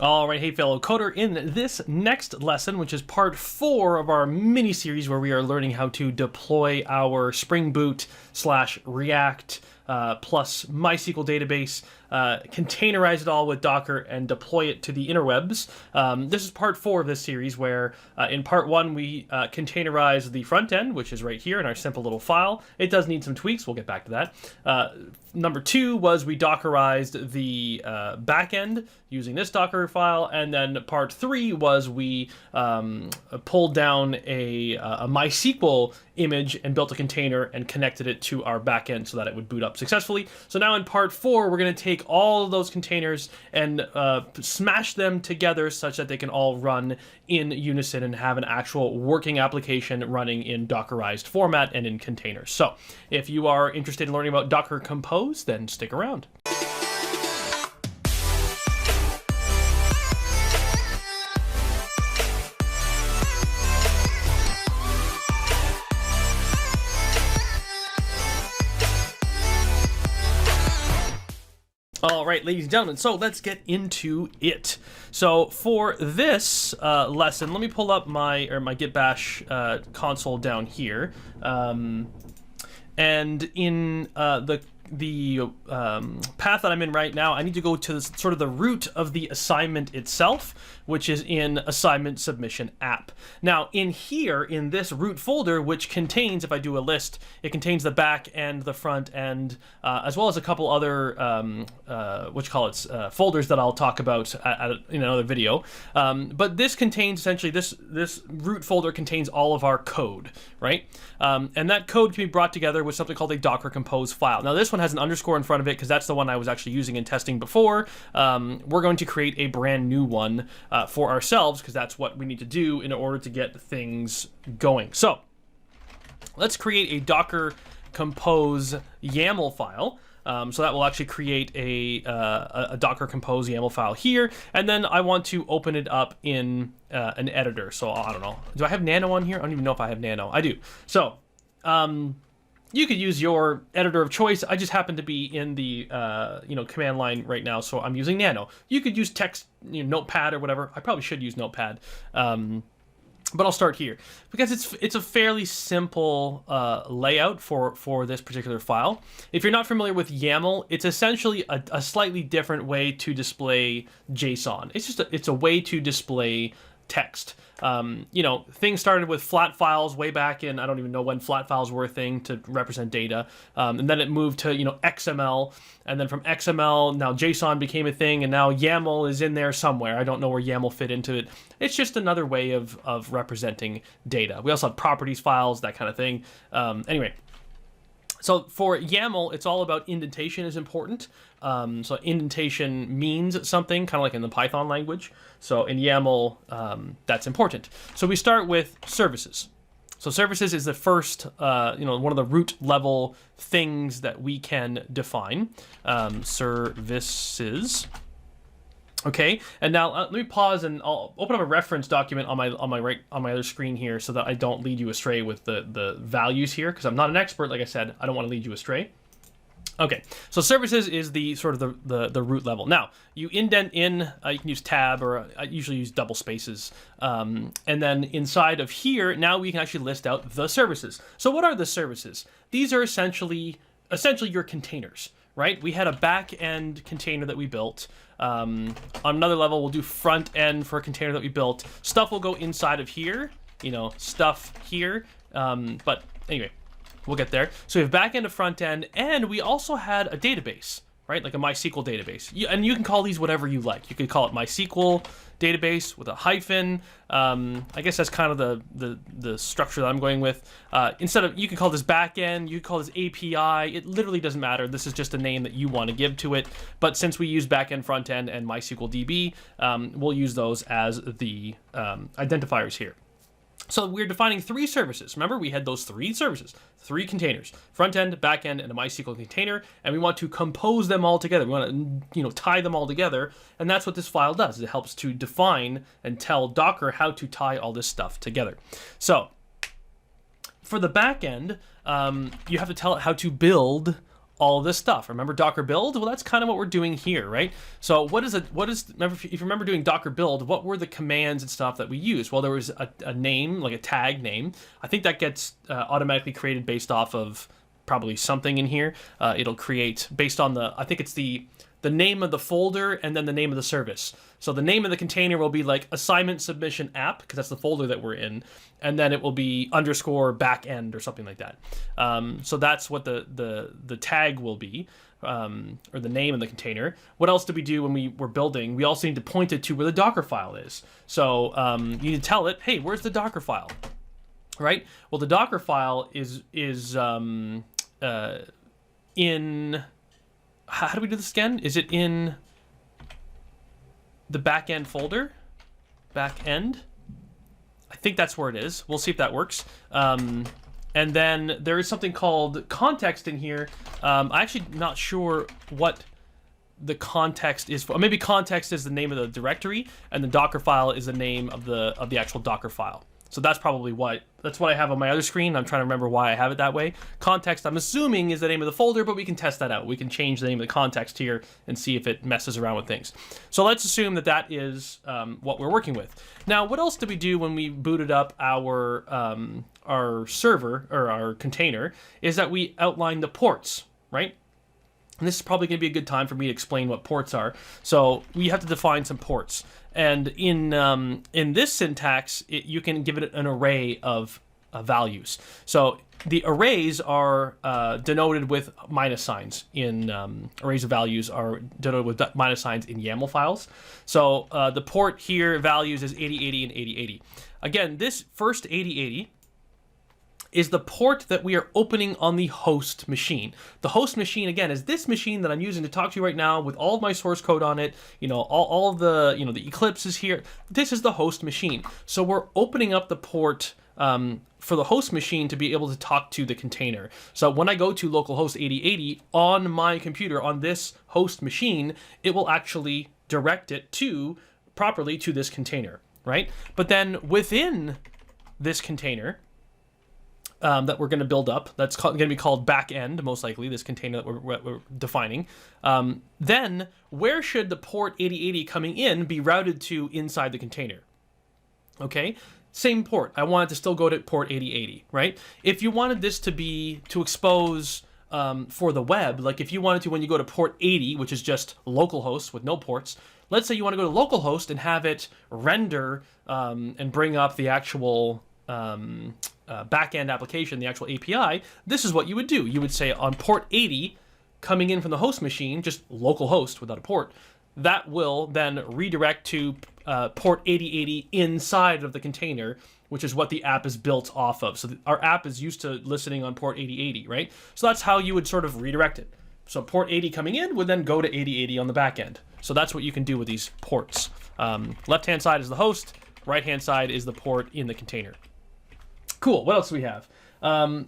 All right, hey fellow coder, in this next lesson, which is part 4 of our mini-series where we are learning how to deploy our Spring Boot / React plus MySQL database, containerize it all with Docker, and deploy it to the interwebs. This is part 4 of this series where in part 1 we containerize the front end, which is right here in our simple little file. It does need some tweaks, we'll get back to that. Number 2 was we Dockerized the backend using this Dockerfile, and then part 3 was we pulled down a MySQL image and built a container and connected it to our backend so that it would boot up successfully. So now in part 4, we're going to take all of those containers and smash them together such that they can all run in unison and have an actual working application running in Dockerized format and in containers. So if you are interested in learning about Docker Compose, then stick around. All right, ladies and gentlemen, so let's get into it. So for this lesson, let me pull up my Git Bash console down here. And in the path that I'm in right now, I need to go to sort of the root of the assignment itself, which is in assignment submission app. Now in here, in this root folder, which contains, if I do a list, it contains the back end, the front end, as well as a couple other, folders that I'll talk about in another video. But this contains essentially, this root folder contains all of our code, right? And that code can be brought together with something called a docker-compose file. Now this one has an underscore in front of it because that's the one I was actually using in testing before. We're going to create a brand new one for ourselves because that's what we need to do in order to get things going. So let's create a docker-compose YAML file. So that will actually create a docker-compose YAML file here, and then I want to open it up in an editor. So I don't know. Do I have Nano on here? I don't even know if I have Nano. I do. So you could use your editor of choice. I just happen to be in the command line right now, so I'm using Nano. You could use text, Notepad or whatever. I probably should use Notepad. But I'll start here because it's a fairly simple layout for this particular file. If you're not familiar with YAML, it's essentially a slightly different way to display JSON. It's a way to display text. Things started with flat files way back in, I don't even know when flat files were a thing to represent data. And then it moved to, XML. And then from XML, now JSON became a thing, and now YAML is in there somewhere. I don't know where YAML fit into it. It's just another way of representing data. We also have properties files, that kind of thing. Anyway. So for YAML, it's all about indentation is important. So indentation means something, kind of like in the Python language. So in YAML, that's important. So we start with services. So services is the first, one of the root level things that we can define. Services. Okay, and now let me pause and I'll open up a reference document on my other screen here so that I don't lead you astray with the values here, because I'm not an expert, like I said. I don't want to lead you astray. Okay, so services is the sort of the root level. Now you indent in, you can use tab, or I usually use double spaces, and then inside of here now we can actually list out the services. So what are the services? These are essentially your containers. Right? We had a back-end container that we built. On another level, we'll do front end for a container that we built. Stuff will go inside of here, stuff here. But anyway, we'll get there. So we have back end to front end, and we also had a database, right? Like a MySQL database. And you can call these whatever you like. You could call it MySQL database with a hyphen. I guess that's kind of the structure that I'm going with. Instead of, you can call this backend, you can call this API. It literally doesn't matter. This is just a name that you want to give to it. But since we use backend, frontend, and MySQL DB, we'll use those as the identifiers here. So we're defining 3 services. Remember, we had those 3 services, 3 containers: front end, back end, and a MySQL container. And we want to compose them all together. We want to, tie them all together. And that's what this file does. It helps to define and tell Docker how to tie all this stuff together. So for the back end, you have to tell it how to build all of this stuff. Remember Docker build? Well, that's kind of what we're doing here, right? So remember, if you remember doing Docker build, what were the commands and stuff that we used? Well, there was a name, like a tag name. I think that gets automatically created based off of probably something in here. It'll create based on I think it's the name of the folder and then the name of the service. So the name of the container will be like assignment submission app, because that's the folder that we're in, and then it will be underscore backend or something like that. So that's what the tag will be, or the name of the container. What else did we do when we were building? We also need to point it to where the Dockerfile is. So you need to tell it, hey, where's the Dockerfile? Right? Well, the Dockerfile is in... How do we do this again? Is it in the backend folder? Backend? I think that's where it is. We'll see if that works. And then there is something called context in here. I'm actually not sure what the context is for. Maybe context is the name of the directory, and the Dockerfile is the name of the actual Dockerfile. So that's probably that's what I have on my other screen. I'm trying to remember why I have it that way. Context, I'm assuming, is the name of the folder, but we can test that out. We can change the name of the context here and see if it messes around with things. So let's assume that is what we're working with. Now, what else did we do when we booted up our server, or our container, is that we outlined the ports, right? And this is probably going to be a good time for me to explain what ports are. So we have to define some ports. And in this syntax, you can give it an array of values. So the arrays are denoted with minus signs. Arrays of values are denoted with minus signs in YAML files. So the port here values is 8080 and 8080. Again, this first 8080 is the port that we are opening on the host machine. The host machine, again, is this machine that I'm using to talk to you right now with all of my source code on it. All of the, the Eclipse is here. This is the host machine. So we're opening up the port for the host machine to be able to talk to the container. So when I go to localhost 8080 on my computer, on this host machine, it will actually direct it properly to this container, right? But then within this container, that we're going to build up, that's going to be called backend, most likely, this container that we're defining. Then, where should the port 8080 coming in be routed to inside the container? Okay, same port. I want it to still go to port 8080, right? If you wanted this to expose for the web, like if you wanted to, when you go to port 80, which is just localhost with no ports, let's say you want to go to localhost and have it render and bring up the actual backend application, the actual API, this is what you would do. You would say on port 80, coming in from the host machine, just localhost without a port, that will then redirect to port 8080 inside of the container, which is what the app is built off of. So our app is used to listening on port 8080, right? So that's how you would sort of redirect it. So port 80 coming in would then go to 8080 on the back end. So that's what you can do with these ports. Left-hand side is the host, right-hand side is the port in the container. Cool, what else do we have?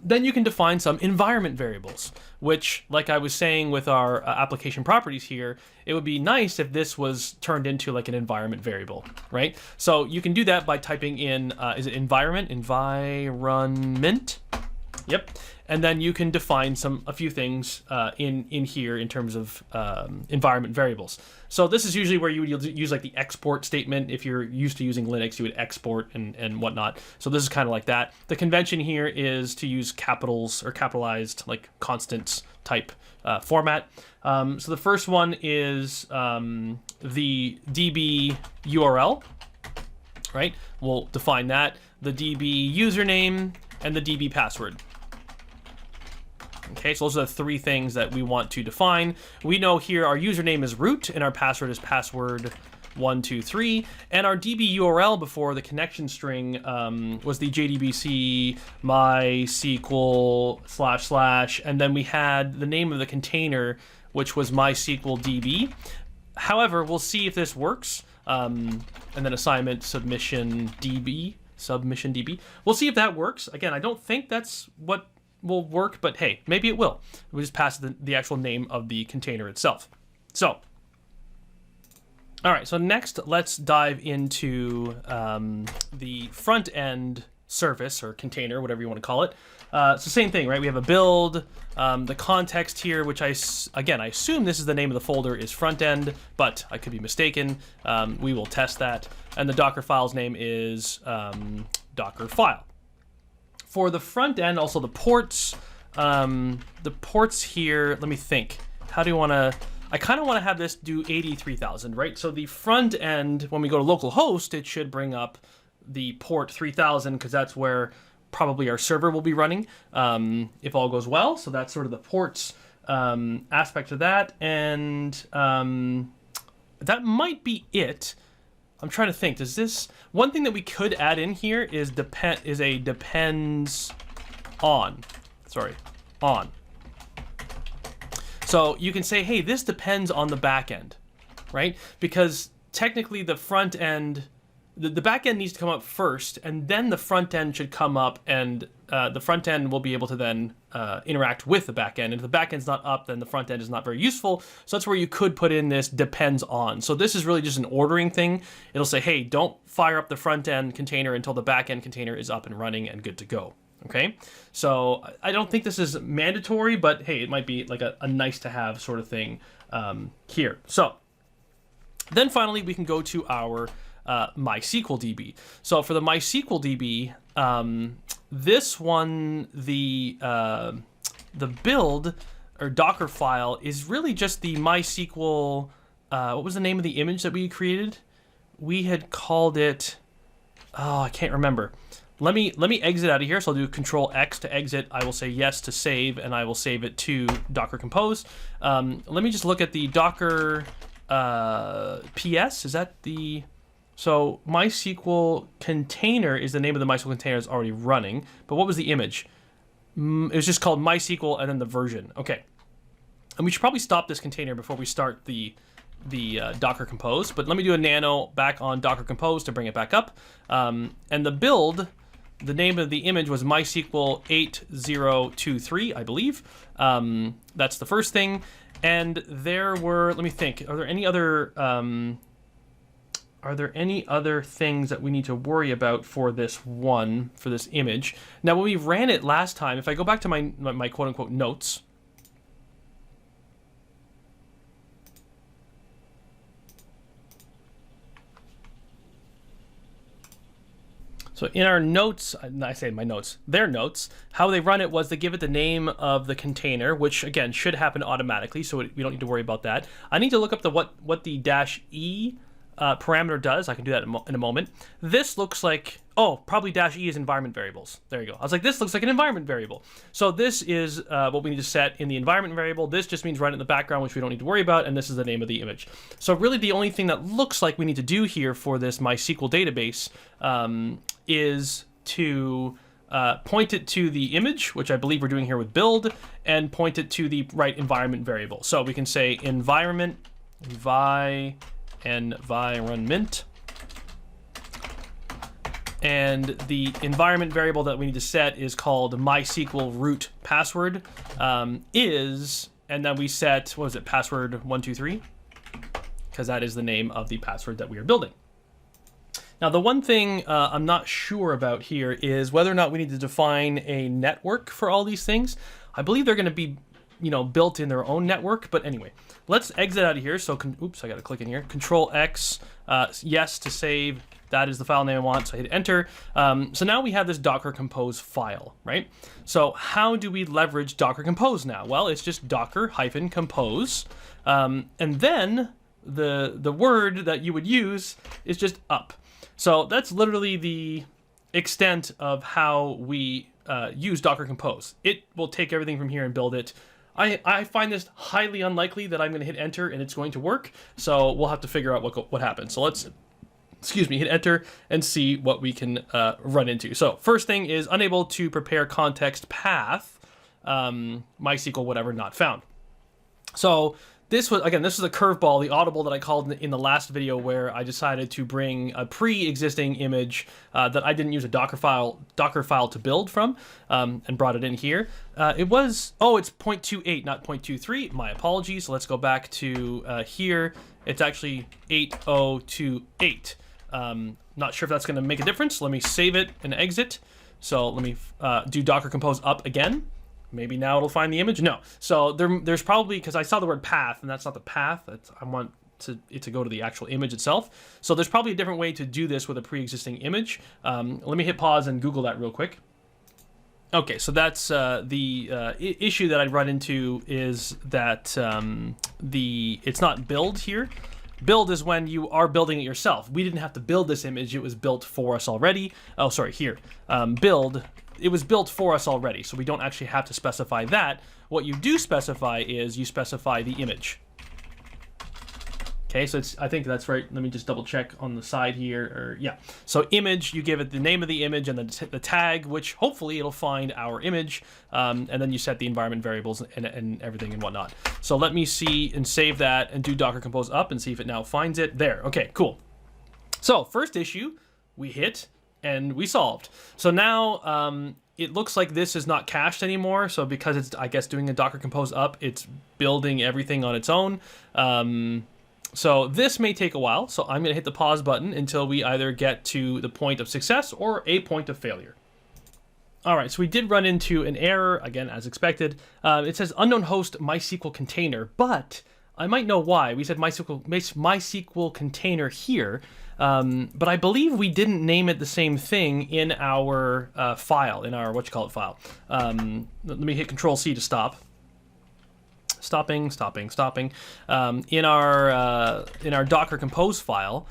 Then you can define some environment variables, which, like I was saying with our application properties here, it would be nice if this was turned into like an environment variable, right? So you can do that by typing in, is it environment? Environment? Yep. And then you can define a few things in here in terms of environment variables. So this is usually where you would use like the export statement. If you're used to using Linux, you would export and whatnot. So this is kind of like that. The convention here is to use capitals or capitalized like constants type format. So the first one is the DB URL, right? We'll define that. The DB username and the DB password. Okay, so those are the three things that we want to define. We know here our username is root and our password is password123, and our DB URL before the connection string was the JDBC MySQL // and then we had the name of the container, which was MySQL DB. However, we'll see if this works. And then assignment submission DB. We'll see if that works. Again, I don't think that's what will work, but hey, maybe it will. We just pass the actual name of the container itself. So, all right, so next let's dive into the front end service or container, whatever you want to call it. It's the same thing, right? We have a build, the context here, which again, I assume this is the name of the folder is frontend, but I could be mistaken. We will test that. And the Docker file's name is Dockerfile. For the front end, also the ports here, let me think. How do you want to, I kind of want to have this do 83,000, right? So the front end, when we go to localhost, it should bring up the port 3000 because that's where probably our server will be running if all goes well. So that's sort of the ports aspect of that. And that might be it. I'm trying to think, does this, one thing that we could add in here is a depends on, on. So you can say, hey, this depends on the back end, right? Because technically the front end, the back end needs to come up first, and then the front end should come up, and the front end will be able to then interact with the back end. And if the back end's not up, then the front end is not very useful. So that's where you could put in this depends on. So this is really just an ordering thing. It'll say, hey, don't fire up the front end container until the back end container is up and running and good to go. Okay, so I don't think this is mandatory, but hey, it might be like a nice to have sort of thing here. So then finally, we can go to our MySQL DB. So for the MySQL DB, this one, the build or Docker file is really just the MySQL. What was the name of the image that we created? We had called it. Oh, I can't remember. Let me exit out of here. So I'll do Control X to exit. I will say yes to save, and I will save it to Docker Compose. Let me just look at the Docker PS. Is that the? So MySQL container is the name of the MySQL container that's already running. But what was the image? It was just called MySQL and then the version. Okay. And we should probably stop this container before we start the Docker Compose. But let me do a nano back on Docker Compose to bring it back up. And the build, the name of the image was MySQL 8023, I believe. That's the first thing. And there were, let me think, are there any other things that we need to worry about for this image? Now, when we ran it last time, if I go back to my quote-unquote notes, so in our notes, I say my notes, their notes, how they run it was they give it the name of the container, which again should happen automatically, so we don't need to worry about that. I need to look up what the -e parameter does. I can do that in a moment. This looks like, oh, probably -e is environment variables. There you go. I was like, this looks like an environment variable. So this is what we need to set in the environment variable. This just means run it in the background, which we don't need to worry about, and this is the name of the image. So really the only thing that looks like we need to do here for this MySQL database is to point it to the image, which I believe we're doing here with build, and point it to the right environment variable. So we can say environment, environment, and the environment variable that we need to set is called MySQL root password is, and then we set, what was it, password 123, because that is the name of the password that we are building. Now, the one thing I'm not sure about here is whether or not we need to define a network for all these things. I believe they're going to be, built in their own network. But anyway, let's exit out of here. So, oops, I got to click in here. Control X, yes to save. That is the file name I want. So I hit enter. So now we have this Docker Compose file, right? So how do we leverage Docker Compose now? Well, it's just docker-compose. And then the word that you would use is just up. So that's literally the extent of how we use Docker Compose. It will take everything from here and build it. I find this highly unlikely that I'm going to hit enter and it's going to work. So we'll have to figure out what happens. So let's, hit enter and see what we can run into. So first thing is unable to prepare context path, MySQL whatever not found. So this was a curveball, the audible that I called in the last video, where I decided to bring a pre-existing image that I didn't use a Dockerfile to build from, and brought it in here. It's 0.28, not 0.23. My apologies. So let's go back to here. It's actually 8028. Not sure if that's going to make a difference. Let me save it and exit. So let me do docker compose up again. Maybe now it'll find the image. No. So there's probably, because I saw the word path, and that's not the path. I want it to go to the actual image itself. So there's probably a different way to do this with a pre-existing image. Let me hit pause and Google that real quick. Okay, so that's the issue that I'd run into is that it's not build here. Build is when you are building it yourself. We didn't have to build this image. It was built for us already. Oh, sorry, here. Build, it was built for us already, so we don't actually have to specify that. What you do specify is you specify the image. Okay, so I think that's right. Let me just double check on the side here. Or yeah, so image, you give it the name of the image and the tag, which hopefully it'll find our image, and then you set the environment variables and everything and whatnot. So let me see and save that and do docker compose up and see if it now finds it. There. Okay, cool. So first issue we hit and we solved. So now it looks like this is not cached anymore. So because it's, I guess, doing a docker compose up, it's building everything on its own. So this may take a while, so I'm going to hit the pause button until we either get to the point of success or a point of failure. All right, so we did run into an error, again, as expected. It says unknown host MySQL container, but I might know why. We said MySQL container here, but I believe we didn't name it the same thing in our file, in our file. Let me hit Control-C to stop. Stopping. In our Docker Compose file,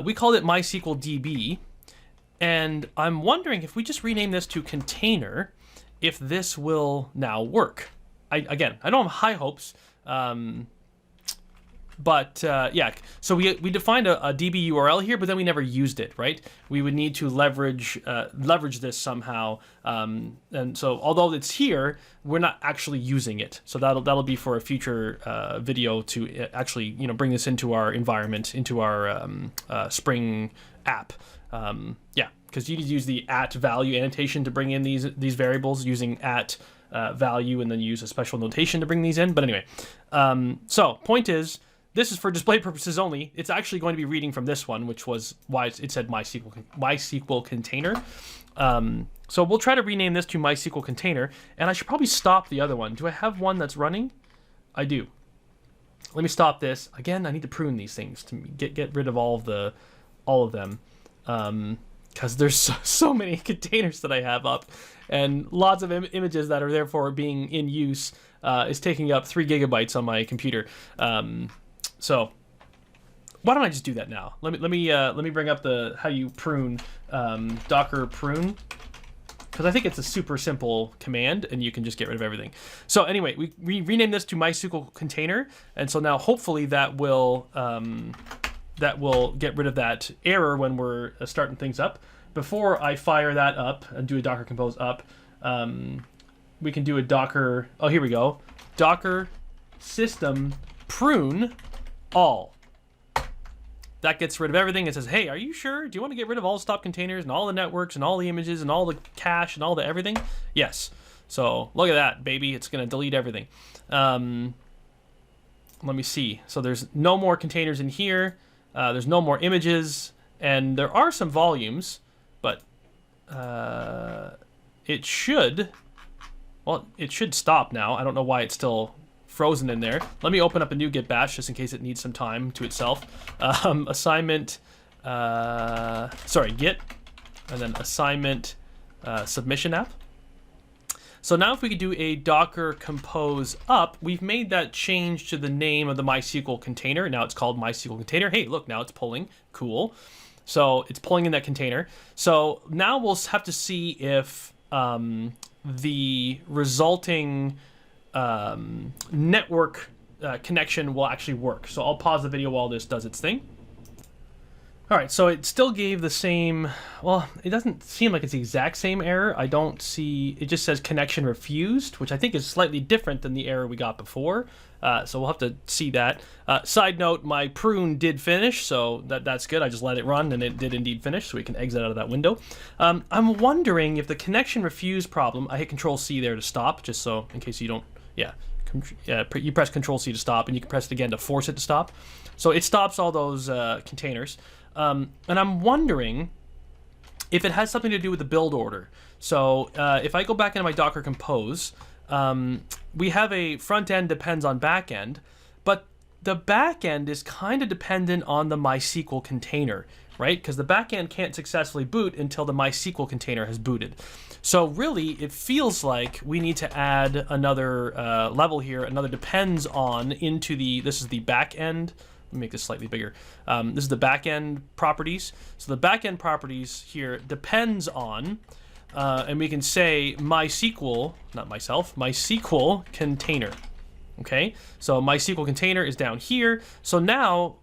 we called it MySQL DB, and I'm wondering if we just rename this to container, if this will now work. I don't have high hopes, but yeah. So we defined a DB URL here, but then we never used it, right? We would need to leverage this somehow, and so although it's here, we're not actually using it. So that'll be for a future video to actually bring this into our environment, into our Spring app. Yeah, because you need to use the @value annotation to bring in these variables using @value, and then use a special notation to bring these in. But anyway, so point is, this is for display purposes only. It's actually going to be reading from this one, which was why it said MySQL container. So we'll try to rename this to MySQL container, and I should probably stop the other one. Do I have one that's running? I do. Let me stop this. Again, I need to prune these things to get rid of all of them, because there's so many containers that I have up, and lots of images that are therefore being in use is taking up 3 gigabytes on my computer. So why don't I just do that now? Let me bring up how you prune Docker prune, because I think it's a super simple command and you can just get rid of everything. So anyway, we renamed this to MySQL container, and so now hopefully that will get rid of that error when we're starting things up. Before I fire that up and do a docker compose up, we can do a docker. Oh, here we go. Docker system prune all. That gets rid of everything. It says, hey, are you sure? Do you want to get rid of all stop containers and all the networks and all the images and all the cache and all the everything? Yes. So look at that, baby. It's going to delete everything. Let me see. So there's no more containers in here. There's no more images. And there are some volumes, but it should stop now. I don't know why it's still frozen in there. Let me open up a new git bash just in case it needs some time to itself. Assignment, git, and then assignment submission app. So now if we could do a docker compose up, we've made that change to the name of the MySQL container. Now it's called MySQL container. Hey, look, now it's pulling. Cool. So it's pulling in that container. So now we'll have to see if the resulting network connection will actually work. So I'll pause the video while this does its thing. All right, so it still gave the same, well, it doesn't seem like it's the exact same error. I don't see, it just says connection refused, which I think is slightly different than the error we got before. So we'll have to see that. Side note, my prune did finish, so that's good. I just let it run and it did indeed finish, so we can exit out of that window. I'm wondering if the connection refused problem, I hit Control-C there to stop, just so in case you don't, you press Control-C to stop, and you can press it again to force it to stop. So it stops all those containers. And I'm wondering if it has something to do with the build order. So if I go back into my Docker Compose, we have a front end depends on back end, but the back end is kind of dependent on the MySQL container, right? Because the back end can't successfully boot until the MySQL container has booted. So really, it feels like we need to add another level here, another depends on into this is the back end. Let me make this slightly bigger. This is the back end properties. So the back end properties here depends on, and we can say MySQL, not myself, MySQL container. Okay, so MySQL container is down here. So now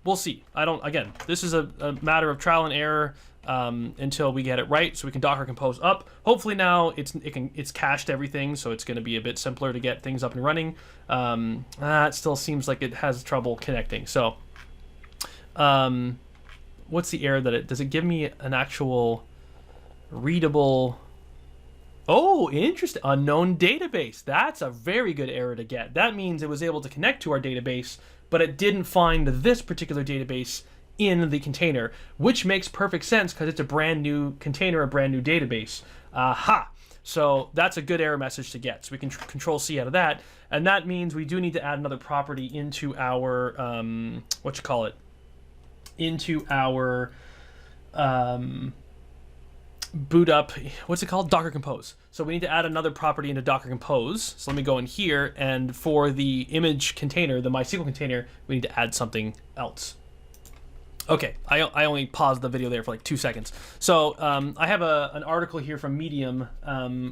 we'll see. Again, this is a matter of trial and error until we get it right. So we can Docker Compose up. Hopefully now it's cached everything, so it's going to be a bit simpler to get things up and running. It still seems like it has trouble connecting. So what's the error does it give me an actual readable? Oh, interesting. Unknown database. That's a very good error to get. That means it was able to connect to our database, but it didn't find this particular database in the container, which makes perfect sense because it's a brand new container, a brand new database. Aha. So that's a good error message to get. So we can control C out of that. And that means we do need to add another property into our, into our boot up, what's it called? Docker Compose. So we need to add another property into Docker Compose. So let me go in here, and for the image container, the MySQL container, we need to add something else. Okay, I only paused the video there for like 2 seconds. So I have an article here from Medium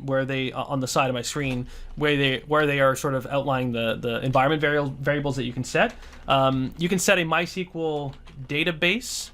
where they, on the side of my screen, where they are sort of outlining the environment variables that you can set. You can set a MySQL database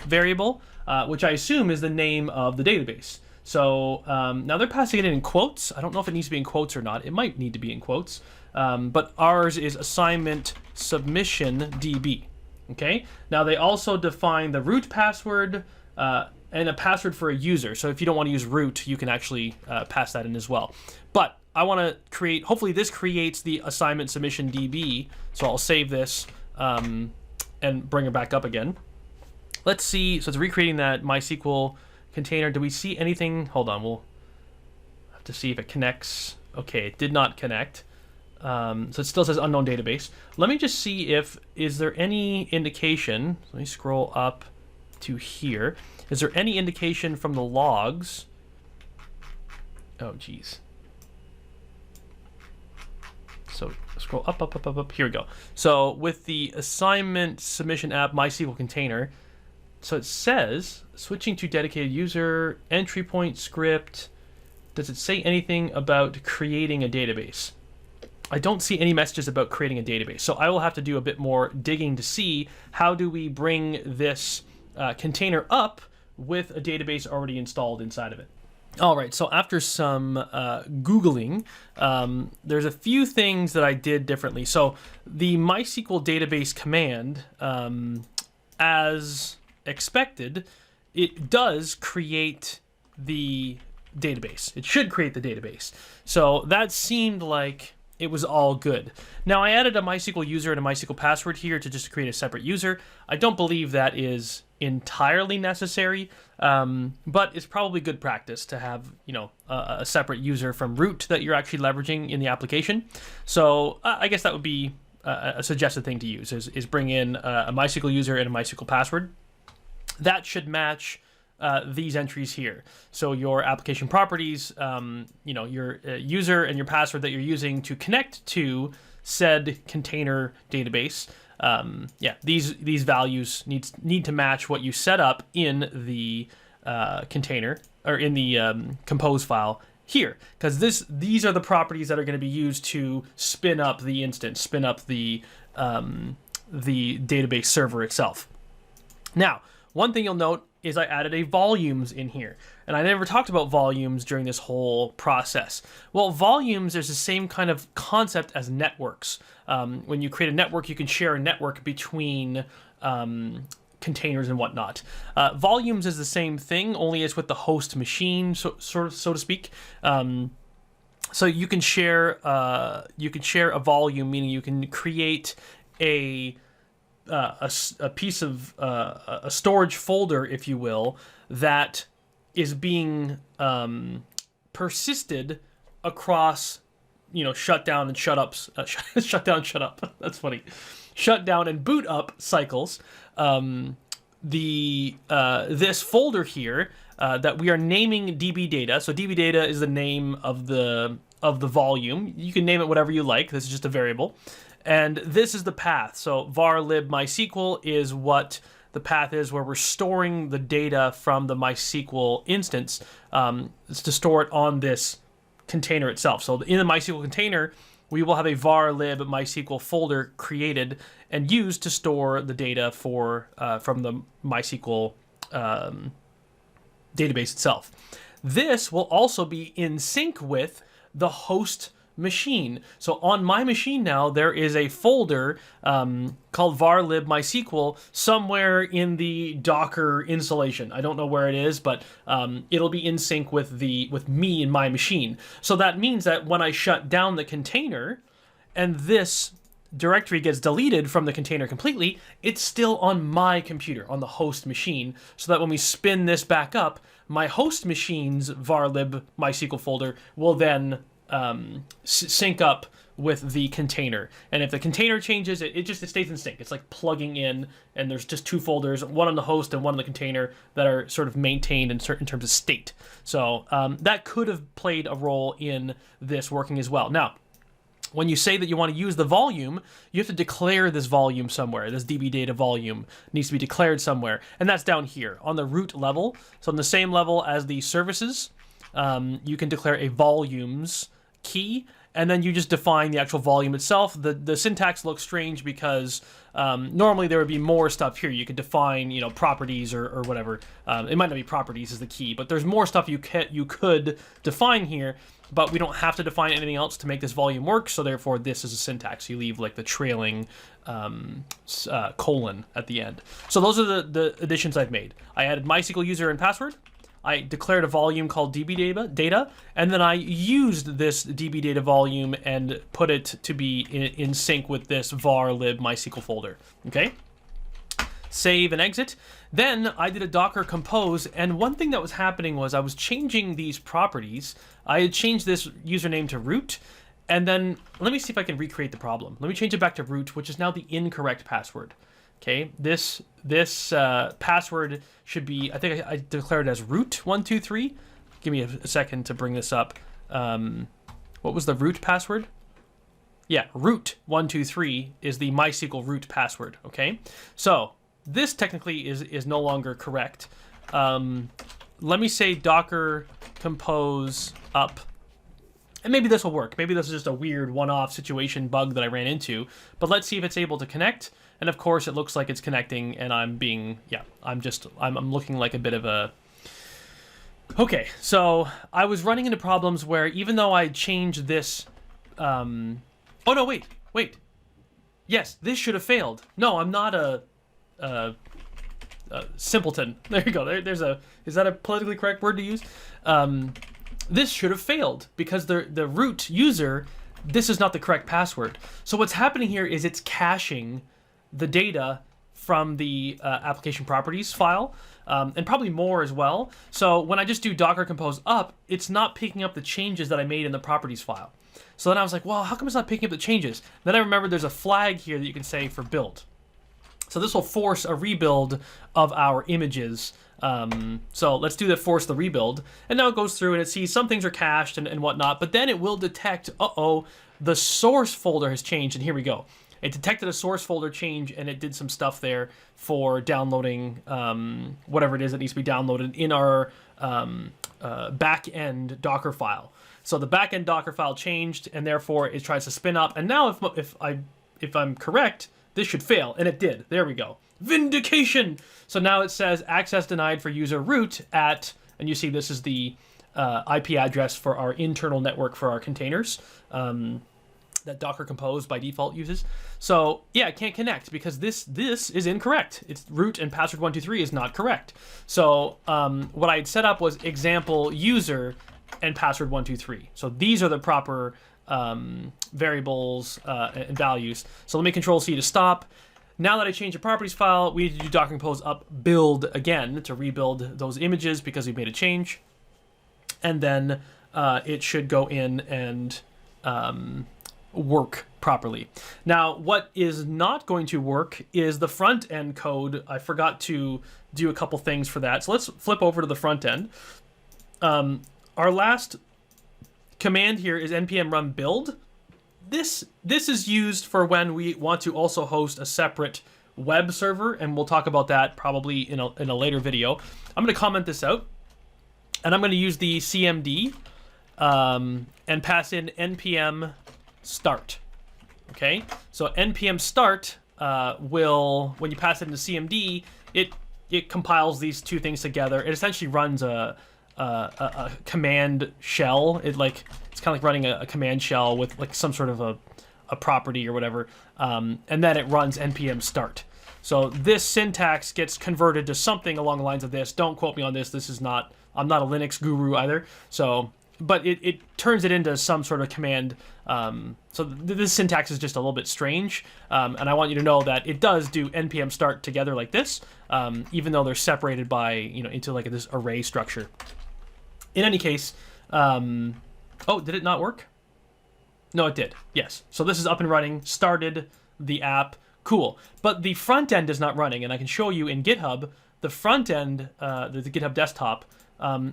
variable, which I assume is the name of the database. So now they're passing it in quotes. I don't know if it needs to be in quotes or not. It might need to be in quotes. But ours is assignment submission DB. Okay. Now they also define the root password and a password for a user. So if you don't want to use root, you can actually pass that in as well. But I want to create, hopefully this creates the assignment submission DB. So I'll save this and bring it back up again. Let's see. So it's recreating that MySQL container. Do we see anything? Hold on. We'll have to see if it connects. Okay, it did not connect. So it still says unknown database. Let me just see is there any indication. Let me scroll up to here. Is there any indication from the logs? Oh, geez. So scroll up. Here we go. So with the assignment submission app MySQL container, so it says switching to dedicated user entry point script. Does it say anything about creating a database? I don't see any messages about creating a database. So I will have to do a bit more digging to see how do we bring this container up with a database already installed inside of it. All right, so after some Googling, there's a few things that I did differently. So the MySQL database command, as expected, it does create the database. It should create the database. So that seemed like it was all good. Now I added a MySQL user and a MySQL password here to just create a separate user. I don't believe that is entirely necessary, but it's probably good practice to have, a separate user from root that you're actually leveraging in the application. So I guess that would be a suggested thing to use is bring in a MySQL user and a MySQL password. That should match these entries here. So your application properties, your user and your password that you're using to connect to said container database. These values need to match what you set up in the container or in the compose file here, because these are the properties that are going to be used to spin up the instance, spin up the database server itself. Now, one thing you'll note is I added a volumes in here. And I never talked about volumes during this whole process. Well, volumes is the same kind of concept as networks. When you create a network, you can share a network between containers and whatnot. Volumes is the same thing, only it's with the host machine, so to speak. So you can share a volume, meaning you can create a a piece of a storage folder, if you will, that is being persisted across, shut down and shut ups, shut down, shut up. That's funny. Shut down and boot up cycles. This folder here that we are naming DB data. So DB data is the name of the volume. You can name it whatever you like. This is just a variable. And this is the path. So var lib MySQL is what the path is, where we're storing the data from the MySQL instance. It's to store it on this container itself. So in the MySQL container, we will have a var lib MySQL folder created and used to store the data from the MySQL database itself. This will also be in sync with the host machine. So on my machine now, there is a folder called var lib MySQL somewhere in the Docker installation. I don't know where it is, but it'll be in sync with me and my machine. So that means that when I shut down the container and this directory gets deleted from the container completely, it's still on my computer, on the host machine, so that when we spin this back up, my host machine's var lib MySQL folder will then sync up with the container. And if the container changes, it stays in sync. It's like plugging in, and there's just two folders, one on the host and one on the container, that are sort of maintained in terms of state. So that could have played a role in this working as well. Now, when you say that you want to use the volume, you have to declare this volume somewhere. This DB data volume needs to be declared somewhere. And that's down here on the root level. So on the same level as the services, you can declare a volumes key, and then you just define the actual volume itself. The syntax looks strange because normally there would be more stuff here. You could define, properties or whatever. It might not be properties as the key, but there's more stuff you could define here, but we don't have to define anything else to make this volume work, so therefore this is a syntax. You leave like the trailing colon at the end. So those are the additions I've made. I added MySQL user and password. I declared a volume called DB data, and then I used this DB data volume and put it to be in sync with this var lib MySQL folder. Okay? Save and exit. Then I did a Docker compose, and one thing that was happening was I was changing these properties. I had changed this username to root, and then let me see if I can recreate the problem. Let me change it back to root, which is now the incorrect password. Okay, this password should be, I think I declared it as root123. Give me a second to bring this up. What was the root password? Yeah, root123 is the MySQL root password, okay? So this technically is no longer correct. Let me say docker compose up. And maybe this will work. Maybe this is just a weird one-off situation bug that I ran into. But let's see if it's able to connect. And of course, it looks like it's connecting, and I'm looking like a bit of a... Okay, so I was running into problems where even though I changed this... Oh no, wait. Yes, this should have failed. No, I'm not a simpleton. There you go. Is that a politically correct word to use? This should have failed because the root user, this is not the correct password. So what's happening here is it's caching the data from the application properties file, and probably more as well. So when I just do docker compose up, it's not picking up the changes that I made in the properties file. So then I was like, well, how come it's not picking up the changes? Then I remembered there's a flag here that you can say for build. So this will force a rebuild of our images. So let's do the force the rebuild. And now it goes through and it sees some things are cached and whatnot, but then it will detect, the source folder has changed, and here we go. It detected a source folder change, and it did some stuff there for downloading whatever it is that needs to be downloaded in our backend Dockerfile. So the backend Dockerfile changed, and therefore it tries to spin up. And now if I'm correct, this should fail, and it did. There we go. Vindication! So now it says access denied for user root at, and you see this is the IP address for our internal network for our containers. That Docker Compose by default uses. So yeah, it can't connect because this is incorrect. It's root and password 123 is not correct. So what I had set up was example user and password 123. So these are the proper variables and values. So let me Control C to stop. Now that I changed the properties file, we need to do docker compose up build again to rebuild those images because we made a change. And then it should go in and work properly. Now, what is not going to work is the front end code. I forgot to do a couple things for that. So let's flip over to the front end. Our last command here is npm run build. This is used for when we want to also host a separate web server, and we'll talk about that probably in a later video. I'm going to comment this out, and I'm going to use the cmd and pass in npm start. Okay, so npm start will, when you pass it into cmd, it compiles these two things together. It essentially runs a command shell. It's kind of like running a command shell with like some sort of a property or whatever, and then it runs npm start. So this syntax gets converted to something along the lines of this. Don't quote me on this. I'm not a Linux guru either. So, but it turns it into some sort of command. So this syntax is just a little bit strange, and I want you to know that it does do npm start together like this, even though they're separated by into like this array structure. In any case, oh, did it not work? No, it did. Yes. So this is up and running. Started the app. Cool. But the front end is not running, and I can show you in GitHub the front end, the GitHub desktop.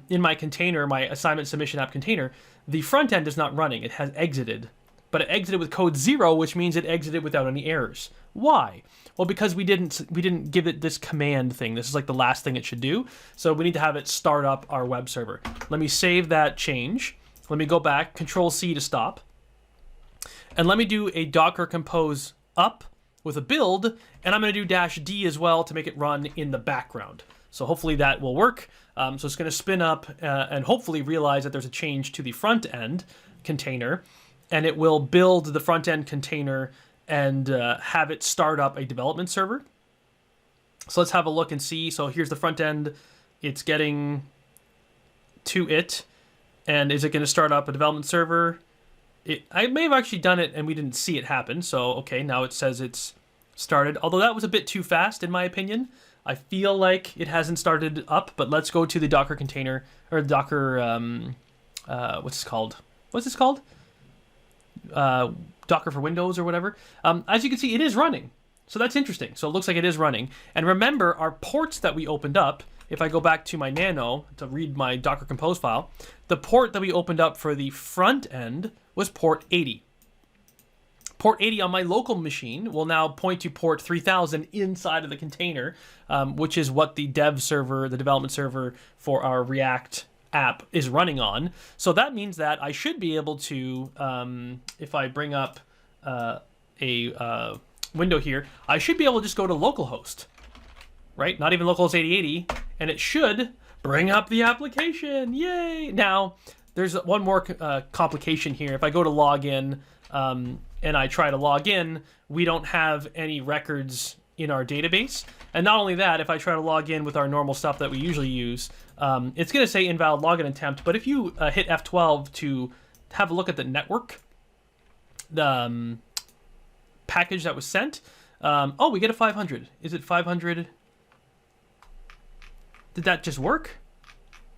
In my container, my assignment submission app container, the front end is not running. It has exited, but it exited with code 0, which means it exited without any errors. Why? Well, because we didn't give it this command thing. This is like the last thing it should do. So we need to have it start up our web server. Let me save that change. Let me go back, Control C to stop. And let me do a docker compose up with a build, and I'm going to do -d as well to make it run in the background. So hopefully that will work. So it's going to spin up and hopefully realize that there's a change to the front end container, and it will build the front end container and have it start up a development server. So let's have a look and see. So here's the front end. It's getting to it. And is it going to start up a development server? I may have actually done it and we didn't see it happen. So, okay, now it says it's started. Although that was a bit too fast, in my opinion. I feel like it hasn't started up, but let's go to the Docker container, or Docker, what's this called? What's this called? Docker for Windows or whatever. As you can see, it is running. So that's interesting. So it looks like it is running. And remember, our ports that we opened up, if I go back to my nano to read my Docker compose file, the port that we opened up for the front end was port 80. Port 80 on my local machine will now point to port 3000 inside of the container, which is what the dev server, the development server for our React app is running on. So that means that I should be able to, if I bring up a window here, I should be able to just go to localhost, right? Not even localhost 8080, and it should bring up the application. Yay! Now, there's one more complication here. If I go to login, and I try to log in, we don't have any records in our database. And not only that, if I try to log in with our normal stuff that we usually use, it's going to say invalid login attempt. But if you hit F12 to have a look at the network, the package that was sent, oh, we get a 500. Is it 500? Did that just work?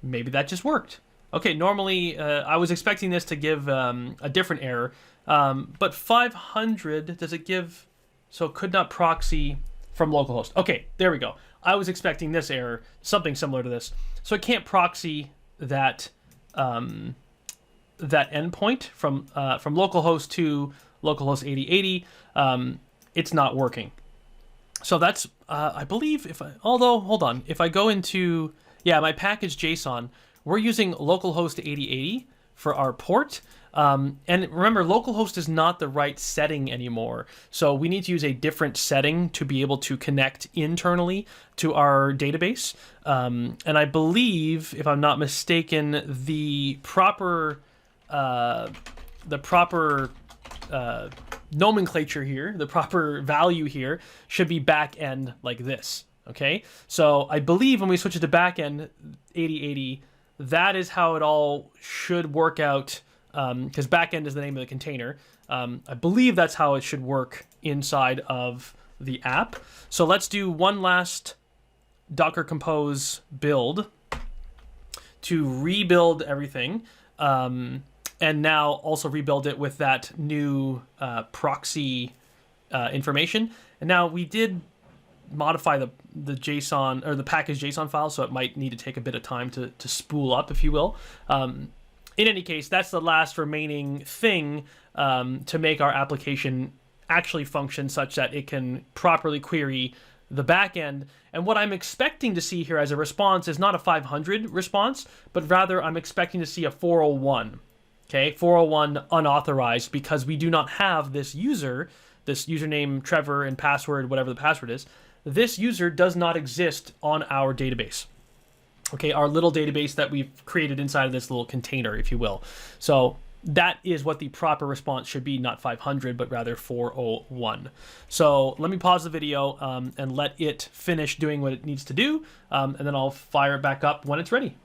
Maybe that just worked. Okay, normally I was expecting this to give a different error. But 500, does it give, so could not proxy from localhost. Okay, there we go. I was expecting this error, something similar to this. So it can't proxy that that endpoint from localhost to localhost 8080. It's not working. So that's, I believe, although, hold on. If I go into, my package JSON, we're using localhost 8080 for our port. And remember, localhost is not the right setting anymore. So we need to use a different setting to be able to connect internally to our database. And I believe, if I'm not mistaken, the proper nomenclature here, the proper value here, should be backend like this. Okay, so I believe when we switch it to backend 8080, that is how it all should work out. Because backend is the name of the container. I believe that's how it should work inside of the app. So let's do one last Docker Compose build to rebuild everything. And now also rebuild it with that new proxy information. And now we did modify the JSON or the package JSON file, so it might need to take a bit of time to spool up, if you will. In any case, that's the last remaining thing to make our application actually function such that it can properly query the backend. And what I'm expecting to see here as a response is not a 500 response, but rather I'm expecting to see a 401. Okay, 401 unauthorized, because we do not have this user, this username Trevor and password, whatever the password is. This user does not exist on our database. Okay, our little database that we've created inside of this little container, if you will. So that is what the proper response should be, not 500, but rather 401. So let me pause the video and let it finish doing what it needs to do, and then I'll fire it back up when it's ready.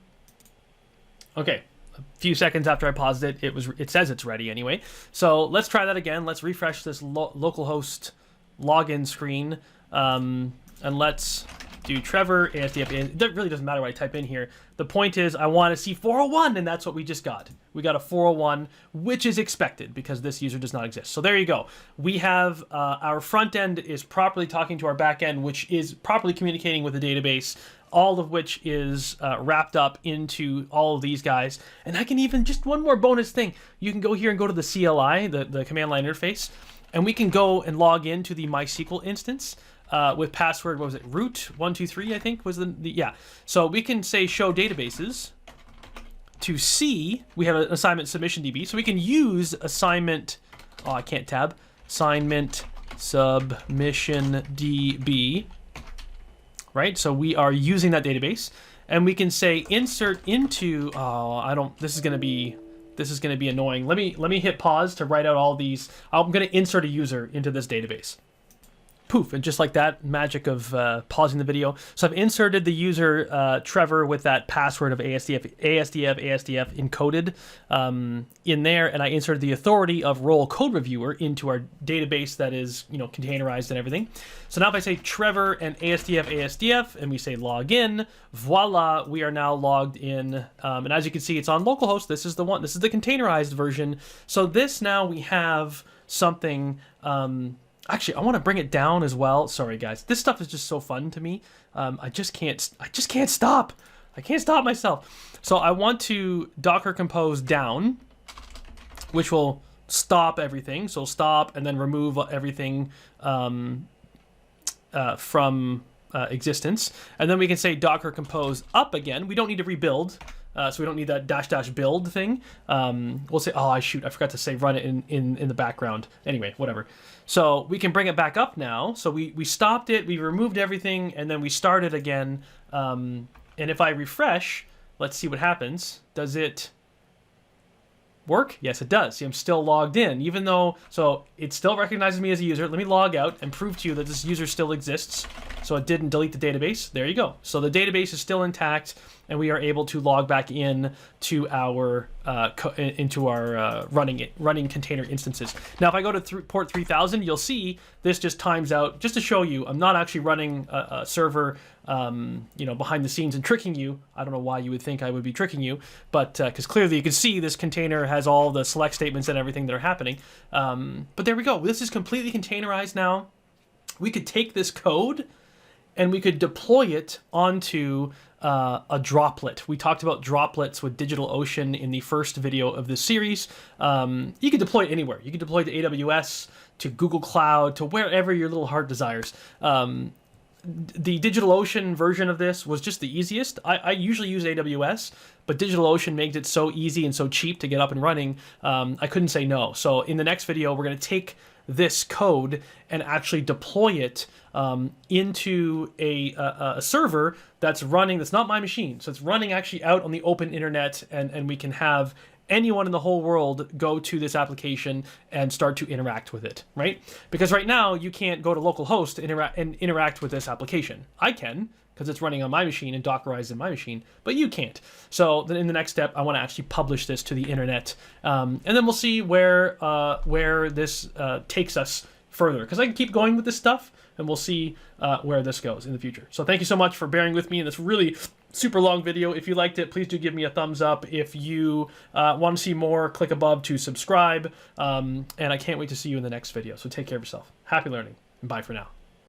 Okay, a few seconds after I paused it, it says it's ready anyway. So let's try that again. Let's refresh this localhost login screen, and let's do Trevor ASDF. It really doesn't matter what I type in here. The point is I want to see 401, and that's what we just got. We got a 401, which is expected because this user does not exist. So there you go. We have our front end is properly talking to our back end, which is properly communicating with the database, all of which is wrapped up into all of these guys. And I can even, just one more bonus thing, you can go here and go to the CLI, the command line interface, and we can go and log into the MySQL instance with password, what was it, root123, I think was yeah. So we can say show databases to see, we have an assignment submission DB, so we can use assignment, oh, I can't tab, assignment submission DB, right? So we are using that database, and we can say insert into, this is gonna be annoying. Let me hit pause to write out all these. I'm gonna insert a user into this database. Poof, and just like that, magic of pausing the video. So I've inserted the user Trevor with that password of ASDF encoded in there, and I inserted the authority of role code reviewer into our database that is, containerized and everything. So now if I say Trevor and ASDF, and we say login, voila, we are now logged in. And as you can see, it's on localhost. This is the one. This is the containerized version. So this now we have something. Actually, I want to bring it down as well. Sorry, guys. This stuff is just so fun to me. I just can't stop. I can't stop myself. So I want to Docker Compose down, which will stop everything. So stop and then remove everything from existence. And then we can say Docker Compose up again. We don't need to rebuild. So we don't need that -- build thing. We'll say, oh, I forgot to say run it in the background. Anyway, whatever. So we can bring it back up now. So we stopped it, we removed everything, and then we started again. And if I refresh, let's see what happens. Does it work? Yes, it does. See, I'm still logged in, even though, so it still recognizes me as a user. Let me log out and prove to you that this user still exists. So it didn't delete the database. There you go. So the database is still intact, and we are able to log back in to our running container instances. Now, if I go to port 3000, you'll see this just times out, just to show you I'm not actually running a server, behind the scenes and tricking you. I don't know why you would think I would be tricking you, but because clearly you can see this container has all the select statements and everything that are happening. But there we go. This is completely containerized now. We could take this code and we could deploy it onto a droplet. We talked about droplets with DigitalOcean in the first video of this series. You can deploy it anywhere. You can deploy it to AWS, to Google Cloud, to wherever your little heart desires. The DigitalOcean version of this was just the easiest. I usually use AWS, but DigitalOcean makes it so easy and so cheap to get up and running. I couldn't say no. So in the next video, we're going to take this code and actually deploy it into a server that's running, that's not my machine. So it's running actually out on the open internet, and we can have anyone in the whole world go to this application and start to interact with it, right? Because right now you can't go to localhost and interact with this application. I can, because it's running on my machine and Dockerized in my machine, but you can't. So then in the next step, I want to actually publish this to the internet, and then we'll see where this takes us further, because I can keep going with this stuff, and we'll see where this goes in the future. So thank you so much for bearing with me in this really super long video. If you liked it, please do give me a thumbs up. If you want to see more, click above to subscribe. And I can't wait to see you in the next video. So take care of yourself. Happy learning, and bye for now.